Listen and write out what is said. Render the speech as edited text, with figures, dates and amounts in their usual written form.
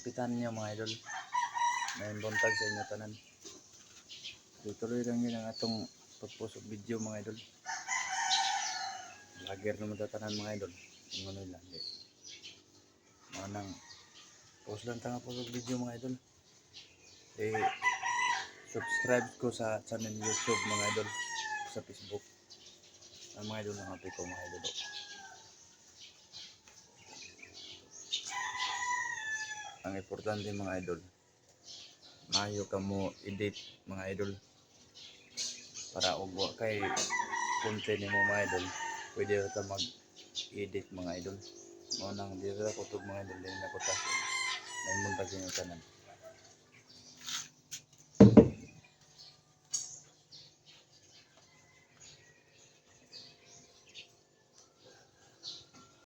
kapitan niyo mga idol. May buntag sa inyo tanan. Tuloy lang yun ang atong pagpost og video mga idol. Vlogger naman tanan mga idol. Kung ano lang di. Manang post lang tanga post og video mga idol. Subscribe ko sa channel YouTube mga idol, sa Facebook. Ang mga idol ng ko mga idol. Ang importante mga idol, maayo ka mo edit mga idol para ugwa kay content mo mga idol, pwede ra ta mag-edit mga idol. Mo nang dira ko tug mga idol din na ko tas. May muntag sa inyo tanan.